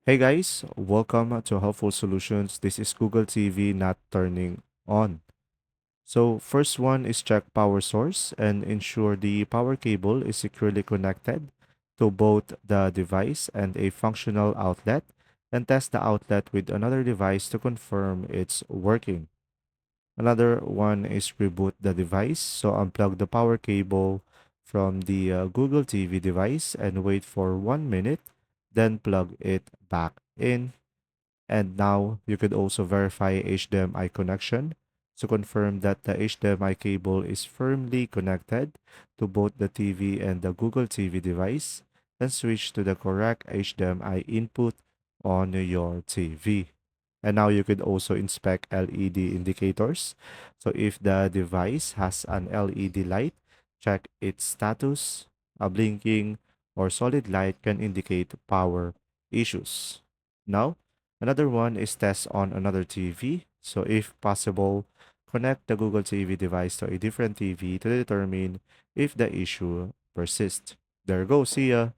Hey guys, welcome to Helpful Solutions. This is Google TV not turning on. So first one is check power source and ensure the power cable is securely connected to both the device and a functional outlet, and test the outlet with another device to confirm it's working. Another one is reboot the device. So unplug the power cable from the Google TV device and wait for 1 minute, then plug it back in. And now you could also verify HDMI connection to confirm that the HDMI cable is firmly connected to both the TV and the Google TV device, and switch to the correct HDMI input on your TV. And now you could also inspect LED indicators. So if the device has an LED light, check its status. A blinking or solid light can indicate power issues. Now, another one is test on another TV. So if possible, connect the Google TV device to a different TV to determine if the issue persists. There you go. See ya.